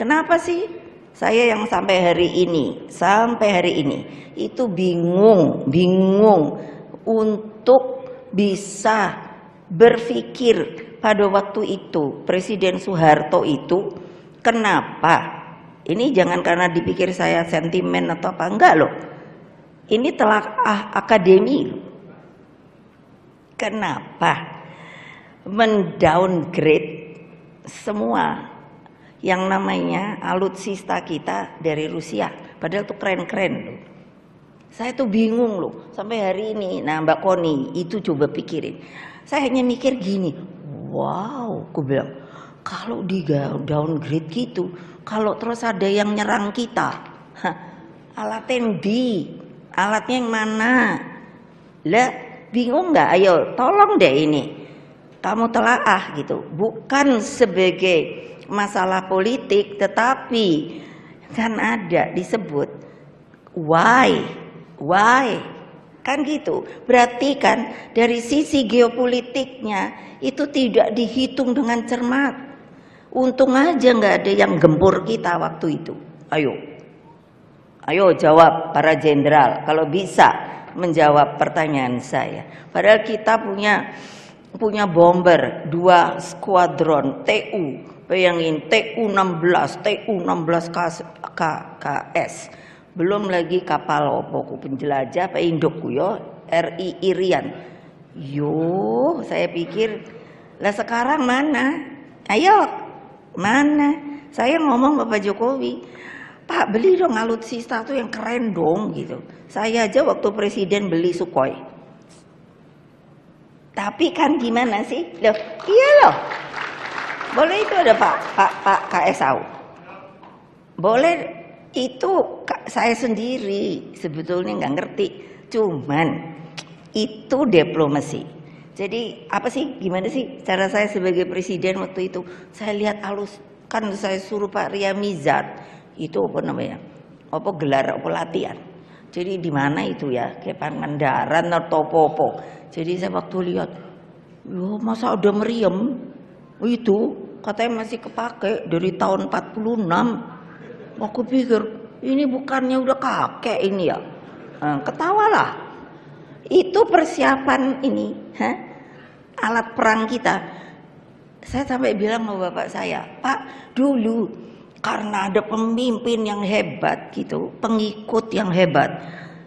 Kenapa sih saya yang sampai hari ini itu bingung untuk bisa berpikir pada waktu itu Presiden Soeharto itu kenapa? Ini jangan karena dipikir saya sentimen atau apa, enggak loh. Ini telaah akademi. Kenapa mendowngrade semua yang namanya alutsista kita dari Rusia? Padahal tuh keren-keren loh. Saya tuh bingung loh sampai hari ini. Nah Mbak Koni itu coba pikirin. Saya hanya mikir gini, wow, aku bilang kalau di downgrade gitu, kalau terus ada yang nyerang kita, alatnya alatnya yang mana? Lah bingung nggak? Ayo tolong deh ini kamu telaah gitu, bukan sebagai masalah politik, tetapi kan ada disebut why kan gitu. Berarti kan dari sisi geopolitiknya itu tidak dihitung dengan cermat. Untung aja nggak ada yang gempur kita waktu itu. Ayo jawab para jenderal kalau bisa menjawab pertanyaan saya. Padahal kita punya bomber 2 skuadron TU. Bayangin TU-16 KS. Belum lagi kapal opoku penjelajah Pak Indokku yo RI Irian. Yo, saya pikir lah sekarang mana? Ayo, mana? Saya ngomong Bapak Jokowi, Pak beli dong alutsista tuh yang keren dong gitu. Saya aja waktu presiden beli Sukhoi. Tapi kan gimana sih? Loh, iya loh. Boleh itu ada Pak KSAU. Boleh itu saya sendiri sebetulnya nggak ngerti. Cuman itu diplomasi. Jadi apa sih? Gimana sih cara saya sebagai presiden waktu itu? Saya lihat kan saya suruh Pak Ria Mizat itu apa namanya? Apa gelar pelatihan. Jadi di mana itu ya? Kayak Pangandaran atau Popo. Jadi saya waktu lihat, yo masa ada meriam itu katanya masih kepake dari tahun 46. Aku pikir ini bukannya udah kakek ini ya. Ketawalah. Itu persiapan ini, alat perang kita. Saya sampai bilang sama bapak saya, Pak dulu karena ada pemimpin yang hebat gitu, pengikut yang hebat.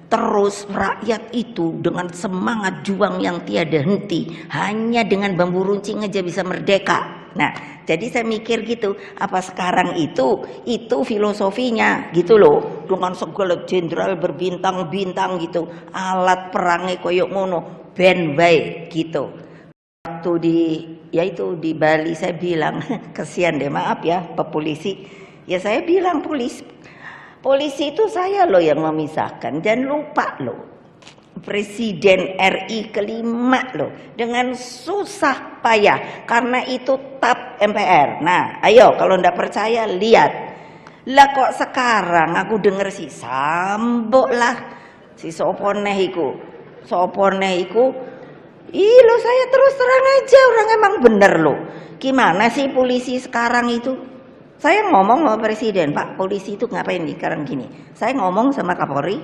Terus rakyat itu dengan semangat juang yang tiada henti, hanya dengan bambu runcing aja bisa merdeka. Nah, jadi saya mikir gitu, apa sekarang itu filosofinya gitu loh, dengan segala jenderal berbintang-bintang gitu, alat perangnya koyok ngono, ben bae gitu. Waktu di Bali saya bilang, kesian deh, maaf ya Pak Polisi. Ya saya bilang polisi itu saya loh yang memisahkan, dan lupa loh. Presiden RI kelima loh, dengan susah payah karena itu tap MPR. Nah ayo kalau ndak percaya lihat lah, kok sekarang aku denger si Sambo lah, si soponeh iku lo saya terus terang aja orang emang bener loh. Gimana sih polisi sekarang itu? Saya ngomong sama presiden, Pak polisi itu ngapain nih sekarang gini. Saya ngomong sama Kapolri,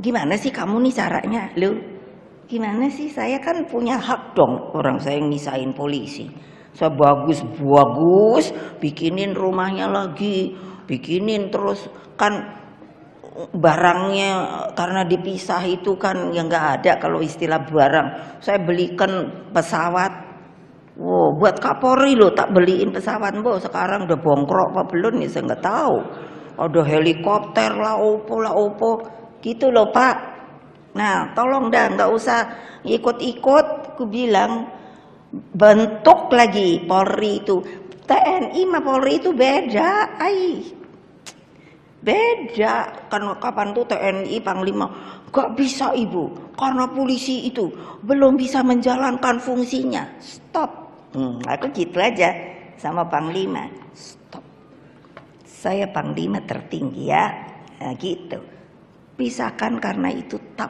gimana sih kamu nih caranya? Loh, gimana sih? Saya kan punya hak dong, orang saya ngisain polisi. Saya bagus, bikinin rumahnya lagi, bikinin terus kan barangnya karena dipisah itu kan yang nggak ada kalau istilah barang. Saya belikan pesawat. Wow, buat Kapolri loh tak beliin pesawat, sekarang udah bongkrok apa belum ya saya nggak tahu. Ada helikopter lah, opo. Gitu loh Pak. Nah tolong dah nggak usah ikut-ikut. Aku bilang bentuk lagi Polri itu, TNI sama Polri itu beda. Beda kan. Kapan tuh TNI Panglima gak bisa ibu karena polisi itu belum bisa menjalankan fungsinya. Stop. Aku gitu aja sama Panglima. Stop. Saya Panglima tertinggi ya. Nah, gitu. Pisahkan karena itu tap,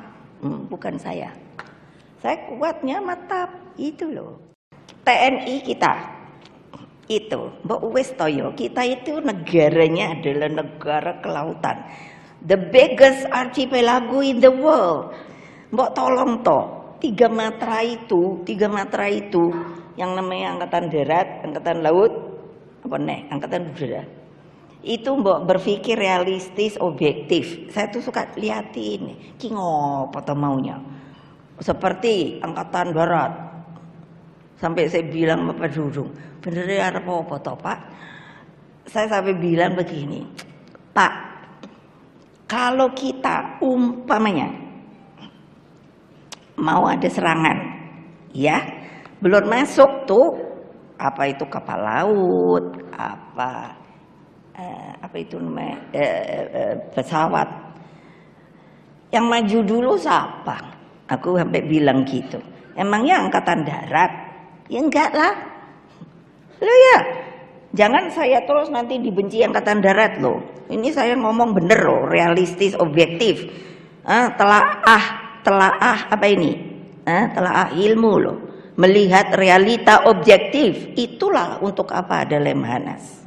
bukan saya. Saya kuatnya matap itu loh. TNI kita itu, mbok wis toyo, kita itu negaranya adalah negara kelautan. The biggest archipelago in the world. Mbok tolong toh, tiga matra itu yang namanya angkatan darat, angkatan laut, apa nih, angkatan udara. Itu mbok berpikir realistis, objektif. Saya tuh suka liatin, ki ngopo to maunya. Seperti angkatan darat. Sampai saya bilang Bapak Dudung, bener ya apa toh Pak? Saya sampai bilang begini, Pak, kalau kita umpamanya mau ada serangan, ya, belum masuk tuh apa itu kapal laut, apa itu namanya pesawat. Yang maju dulu siapa? Aku sampai bilang gitu. Emangnya angkatan darat? Ya enggak lah. Loh ya, jangan saya terus nanti dibenci angkatan darat loh. Ini saya ngomong bener loh, realistis, objektif. Telaah apa ini? Telaah ilmu loh. Melihat realita objektif. Itulah untuk apa ada Lemhanas.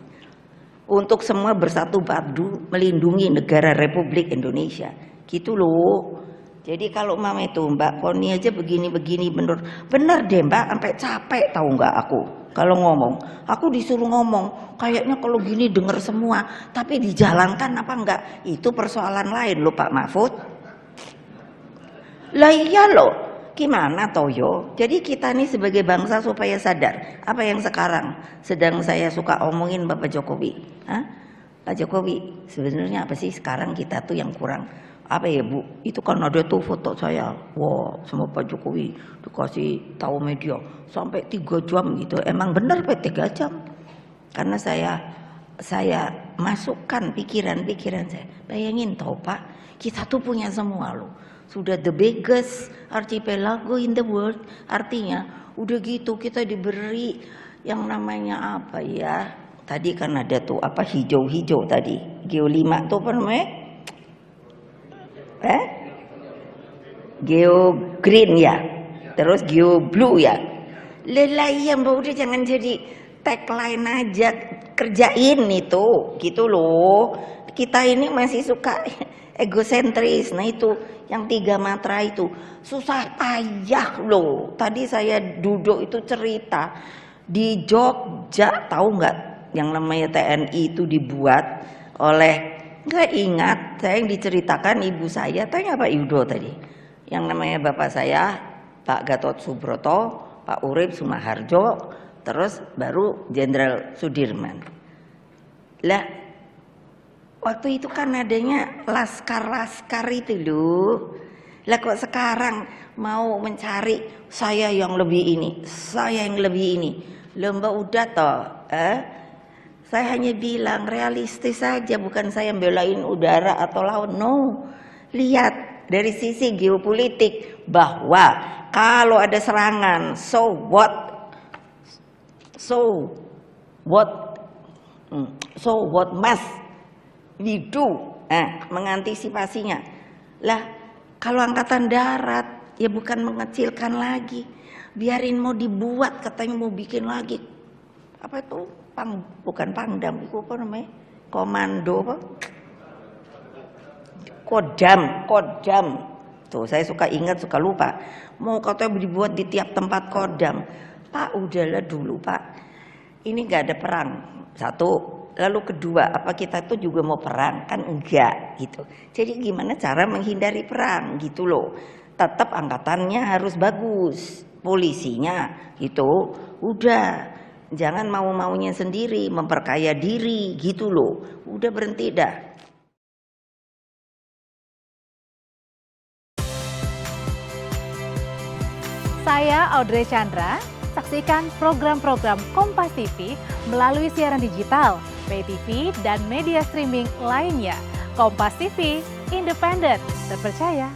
Untuk semua bersatu padu melindungi negara Republik Indonesia. Gitu loh. Jadi kalau mama itu Mbak Koni aja begini-begini bener deh Mbak, sampai capek tahu nggak aku kalau ngomong. Aku disuruh ngomong, kayaknya kalau gini denger semua, tapi dijalankan apa enggak? Itu persoalan lain loh Pak Mahfud. Lah iya loh, gimana Toyo? Jadi kita nih sebagai bangsa supaya sadar apa yang sekarang sedang saya suka omongin Bapak Jokowi. Pak Jokowi, sebenarnya apa sih sekarang kita tuh yang kurang? Apa ya Bu, itu kan ada tuh foto saya, wah sama Pak Jokowi dikasih tahu media sampai 3 jam gitu. Emang benar Pak 3 jam? Karena saya masukkan pikiran-pikiran saya. Bayangin tau Pak, kita tuh punya semua loh. Sudah the biggest archipelago in the world, artinya udah gitu kita diberi yang namanya apa ya? Tadi kan ada tuh apa hijau-hijau tadi, Geo 5 tuh apa namanya? Geo green ya, terus geo blue ya. Iya Mbak, udah jangan jadi tagline aja, kerjain itu, gitu loh. Kita ini masih suka egosentris. Nah itu yang 3 matra itu susah payah loh. Tadi saya duduk itu cerita di Jogja, tahu nggak yang namanya TNI itu dibuat oleh, nggak ingat saya yang diceritakan ibu saya, tanya Pak Yudo tadi, yang namanya bapak saya Pak Gatot Subroto, Pak Urip Sumaharjo, terus baru Jenderal Sudirman. Lah waktu itu kan adanya laskar-laskar itu loh. Lah kok sekarang mau mencari saya yang lebih ini, saya yang lebih ini. Lomba udah toh, saya hanya bilang realistis saja, bukan saya belain udara atau laut. No, lihat dari sisi geopolitik bahwa kalau ada serangan, so what must we do? Mengantisipasinya. Lah, kalau angkatan darat ya bukan mengecilkan lagi, biarin mau dibuat katanya mau bikin lagi apa itu? Bukan Pangdam, itu apa namanya? Komando apa? Kodam. Tuh saya suka ingat, suka lupa. Mau katanya dibuat di tiap tempat kodam. Pak, udahlah dulu Pak. Ini nggak ada perang. 1. Lalu kedua, apa kita tuh juga mau perang? Kan enggak gitu. Jadi gimana cara menghindari perang gitu loh. Tetap angkatannya harus bagus. Polisinya gitu. Udah. Jangan mau-maunya sendiri, memperkaya diri gitu loh. Udah berhenti dah. Saya Audrey Chandra, saksikan program-program Kompas TV melalui siaran digital, pay TV, dan media streaming lainnya. Kompas TV, independen, terpercaya.